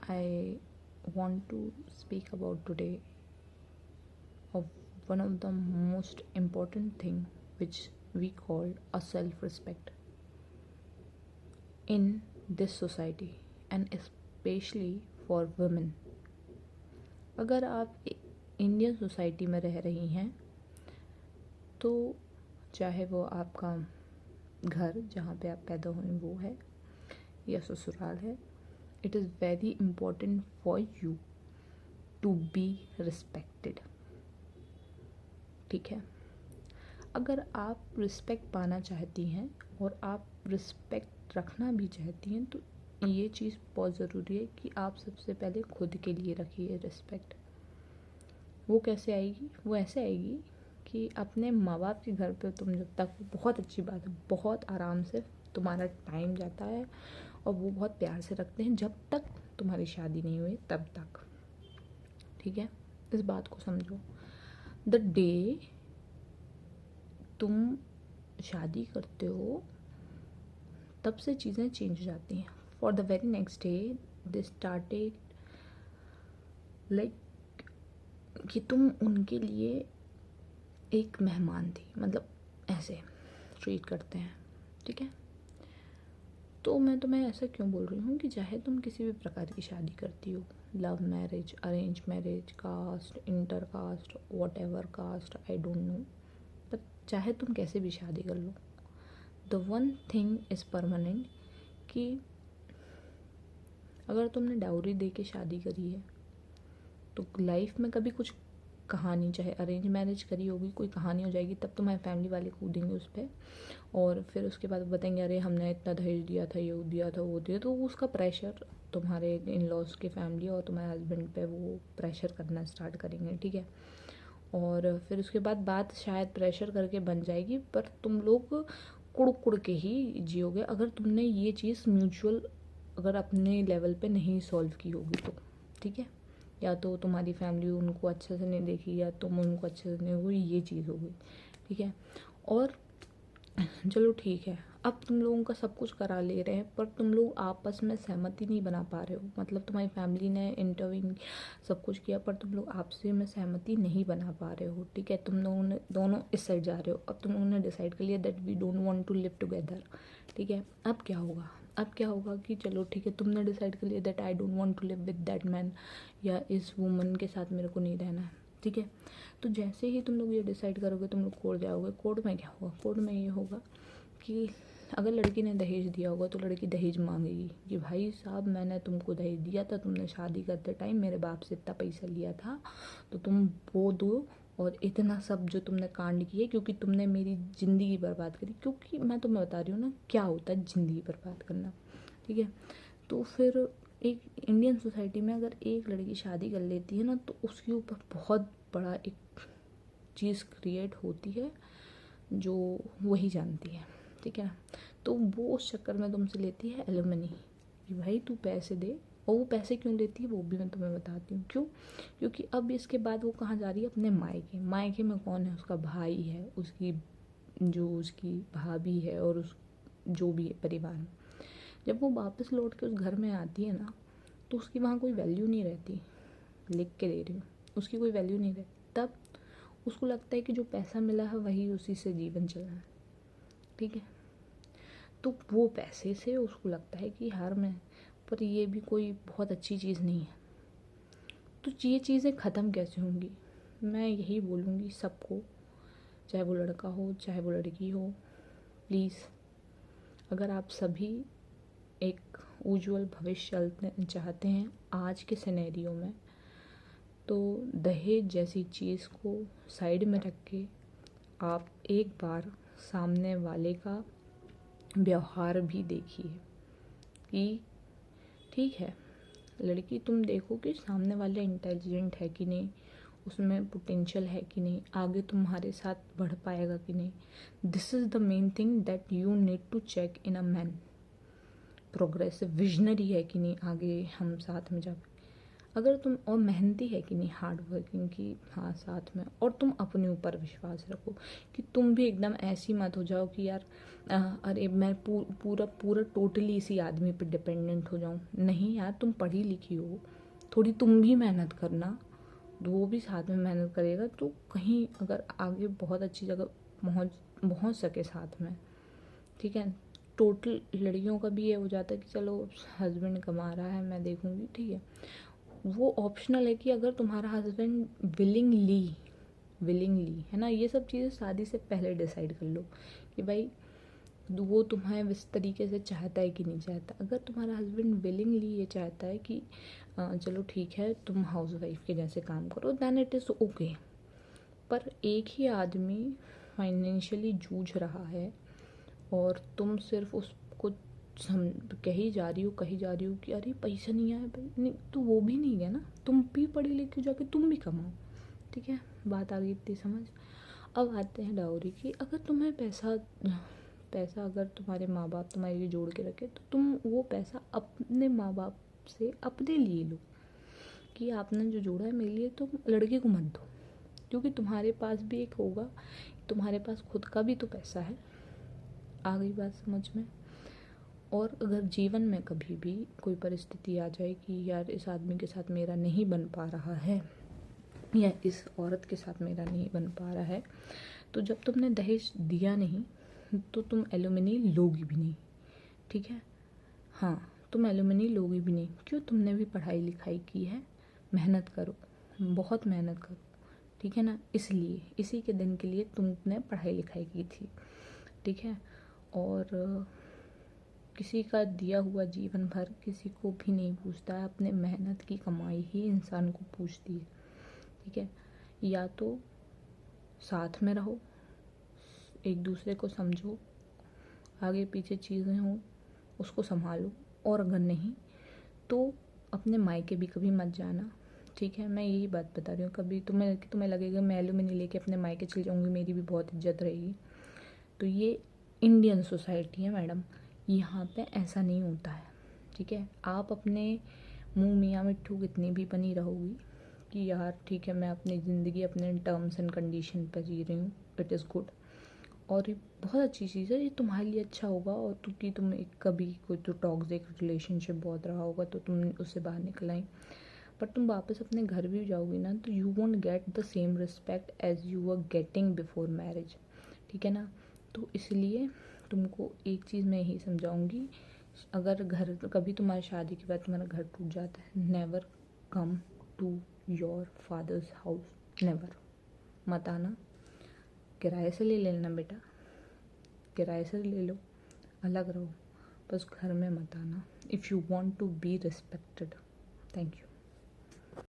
I want to speak about today of one of the most important thing which we call a self-respect in this society and especially for women. अगर आप Indian society में रह रही हैं तो चाहे वो आपका घर जहाँ पे आप पैदा हुए वो है या ससुराल है, it is very important for you to be respected. ठीक है, अगर आप रिस्पेक्ट पाना चाहती हैं और आप रिस्पेक्ट रखना भी चाहती हैं तो ये चीज़ बहुत ज़रूरी है कि आप सबसे पहले खुद के लिए रखिए रिस्पेक्ट. वो कैसे आएगी? वो ऐसे आएगी कि अपने माँ बाप के घर पे तुम जब तक, बहुत अच्छी बात है, बहुत आराम से तुम्हारा टाइम जाता है और वो बहुत प्यार से रखते हैं जब तक तुम्हारी शादी नहीं हुई तब तक. ठीक है, इस बात को समझो. द डे तुम शादी करते हो तब से चीज़ें चेंज हो जाती हैं. For the very next day they started like कि तुम उनके लिए एक मेहमान थी, मतलब ऐसे ट्रीट करते हैं. ठीक है, तो मैं तुम्हें ऐसा क्यों बोल रही हूँ कि चाहे तुम किसी भी प्रकार की शादी करती हो, love marriage, arrange marriage, caste, inter caste, whatever caste, I don't know, but चाहे तुम कैसे भी शादी कर लो, the one thing is permanent कि अगर तुमने डाउरी दे के शादी करी है तो लाइफ में कभी कुछ कहानी, चाहे अरेंज मैरिज करी होगी, कोई कहानी हो जाएगी, तब तुम्हारे फैमिली वाले कूदेंगे उस पर और फिर उसके बाद बताएंगे अरे हमने इतना दहेज दिया था, ये दिया था, वो दिया. तो उसका प्रेशर तुम्हारे इन लॉज के फैमिली और तुम्हारे हस्बैंड पे वो प्रेशर करना स्टार्ट करेंगे. ठीक है, और फिर उसके बाद बात शायद प्रेशर करके बन जाएगी, पर तुम लोग कुड़ कुड़ के ही जियोगे अगर तुमने ये चीज़ म्यूचुअल अगर अपने लेवल पे नहीं सॉल्व की होगी तो. ठीक है, या तो तुम्हारी फैमिली उनको अच्छे से नहीं देखी या तुम उनको अच्छे से नहीं हुई, ये चीज़ हो गई. ठीक है, और चलो ठीक है, अब तुम लोगों का सब कुछ करा ले रहे हैं पर तुम लोग आपस में सहमति नहीं बना पा रहे हो. मतलब तुम्हारी फैमिली ने इंटरवीन सब कुछ किया पर तुम लोग आपसी में सहमति नहीं बना पा रहे हो. ठीक है, तुम लोगों ने दोनों इस साइड जा रहे हो. अब तुम लोगों ने डिसाइड कर लिया that we don't want to live together. ठीक है, अब क्या होगा? अब क्या होगा कि चलो ठीक है, तुमने डिसाइड कर लिया that I don't want to live with that man, या इस वुमन के साथ मेरे को नहीं रहना है. ठीक है, तो जैसे ही तुम लोग ये डिसाइड करोगे तुम लोग कोर्ट जाओगे. कोर्ट में क्या होगा? कोर्ट में ये होगा कि अगर लड़की ने दहेज दिया होगा तो लड़की दहेज मांगेगी कि भाई साहब मैंने तुमको दहेज दिया था, तुमने शादी करते टाइम मेरे बाप से इतना पैसा लिया था तो तुम वो दो, और इतना सब जो तुमने कांड किए क्योंकि तुमने मेरी ज़िंदगी बर्बाद करी. क्योंकि मैं तुम्हें बता रही हूँ ना क्या होता है ज़िंदगी बर्बाद करना. ठीक है, तो फिर एक इंडियन सोसाइटी में अगर एक लड़की शादी कर लेती है ना तो उसके ऊपर बहुत बड़ा एक चीज़ क्रिएट होती है जो वही जानती है. ठीक है, तो वो उस चक्कर में तुमसे लेती है एलिमनी कि भाई तू पैसे दे. और वो पैसे क्यों लेती है वो भी मैं तुम्हें बताती हूँ क्यों. क्योंकि अब इसके बाद वो कहाँ जा रही है? अपने मायके. मायके में कौन है? उसका भाई है, उसकी जो उसकी भाभी है और उस जो भी है परिवार में. जब वो वापस लौट के उस घर में आती है ना तो उसकी वहाँ कोई वैल्यू नहीं रहती. लिख के दे रही हूँ, उसकी कोई वैल्यू नहीं रहती. तब उसको लगता है कि जो पैसा मिला है वही उसी से जीवन चल रहा है. ठीक है, तो वो पैसे से उसको लगता है कि हार में, पर ये भी कोई बहुत अच्छी चीज़ नहीं है. तो ये चीज़ें ख़त्म कैसे होंगी? मैं यही बोलूँगी सबको, चाहे वो लड़का हो चाहे वो लड़की हो, प्लीज़ अगर आप सभी एक उज्जवल भविष्य चाहते हैं आज के सिनेरियो में, तो दहेज जैसी चीज़ को साइड में रख के आप एक बार सामने वाले का व्यवहार भी देखिए कि ठीक है, लड़की तुम देखो कि सामने वाले इंटेलिजेंट है कि नहीं, उसमें पोटेंशियल है कि नहीं, आगे तुम्हारे साथ बढ़ पाएगा कि नहीं. This is the main thing that you need to check in a man. Progressive visionary है कि नहीं, आगे हम साथ में जा. अगर तुम और मेहनती है कि नहीं, हार्ड वर्किंग की, हाँ साथ में, और तुम अपने ऊपर विश्वास रखो कि तुम भी एकदम ऐसी मत हो जाओ कि यार अरे मैं पूरा पूरा टोटली इसी आदमी पे डिपेंडेंट हो जाऊँ। नहीं यार, तुम पढ़ी लिखी हो, थोड़ी तुम भी मेहनत करना, वो भी साथ में मेहनत करेगा तो कहीं अगर आगे बहुत अच्छी जगह पहुँच सके साथ में। ठीक है, टोटल लड़कियों का भी ये हो जाता है कि चलो हस्बैंड कमा रहा है मैं देखूंगी, ठीक है, वो ऑप्शनल है कि अगर तुम्हारा हस्बैंड विलिंगली है ना, ये सब चीज़ें शादी से पहले डिसाइड कर लो कि भाई वो तुम्हें इस तरीके से चाहता है कि नहीं चाहता। अगर तुम्हारा हस्बैंड विलिंगली ये चाहता है कि चलो ठीक है तुम हाउस वाइफ के जैसे काम करो, देन इट इज़ ओके। पर एक ही आदमी फाइनेंशियली जूझ रहा है और तुम सिर्फ उसको कही जा रही हो कि अरे पैसा नहीं आया भाई, नहीं तो वो भी नहीं है ना, तुम भी पढ़े लिखे जाके तुम भी कमाओ। ठीक है, बात आ गई इतनी समझ। अब आते हैं डाउरी की। अगर तुम्हें पैसा पैसा अगर तुम्हारे माँ बाप तुम्हारे लिए जोड़ के रखे तो तुम वो पैसा अपने माँ बाप से अपने लिए लो कि आपने जो जोड़ा है मेरे लिए, तुम लड़के को मत दो, क्योंकि तुम्हारे पास भी एक होगा, तुम्हारे पास खुद का भी तो पैसा है। आ गई बात समझ में। और अगर जीवन में कभी भी कोई परिस्थिति आ जाए कि यार इस आदमी के साथ मेरा नहीं बन पा रहा है या इस औरत के साथ मेरा नहीं बन पा रहा है, तो जब तुमने दहेज दिया नहीं तो तुम एलुमनी लोगी भी नहीं। ठीक है, हाँ तुम एलुमनी लोगी भी नहीं। क्यों? तुमने भी पढ़ाई लिखाई की है, मेहनत करो, बहुत मेहनत करो, ठीक है ना, इसलिए इसी के दिन के लिए तुमने पढ़ाई लिखाई की थी। ठीक है, और किसी का दिया हुआ जीवन भर किसी को भी नहीं पूछता है, अपने मेहनत की कमाई ही इंसान को पूछती है। ठीक है, या तो साथ में रहो, एक दूसरे को समझो, आगे पीछे चीज़ें हों उसको संभालो, और अगर नहीं तो अपने मायके भी कभी मत जाना। ठीक है, मैं यही बात बता रही हूँ। कभी तुम्हें लगेगा मैं एलुमनी लेके अपने मायके चली जाऊँगी, मेरी भी बहुत इज्जत रहेगी, तो ये इंडियन सोसाइटी है मैडम, यहाँ पे ऐसा नहीं होता है। ठीक है, आप अपने मुँह मियाँ मिट्ठू कितनी भी बनी रहोगी कि यार ठीक है मैं अपनी ज़िंदगी अपने टर्म्स एंड कंडीशन पर जी रही हूँ, इट इज़ गुड, और ये बहुत अच्छी चीज़ है, ये तुम्हारे लिए अच्छा होगा। और क्योंकि तुम एक कभी कोई तो टॉक्सिक रिलेशनशिप बहुत रहा होगा तो तुम उससे बाहर निकल आई, पर तुम वापस अपने घर भी जाओगी ना तो you won't get the same respect as you were getting before marriage. ठीक है ना, तो इसलिए तुमको एक चीज़ मैं यही समझाऊंगी, अगर घर कभी तुम्हारी शादी के बाद तुम्हारा घर टूट जाता है, never come to your father's house, never, मत आना। किराए से ले लेना बेटा, किराए से ले लो, अलग रहो, बस घर में मत आना। If you want to be respected. Thank you.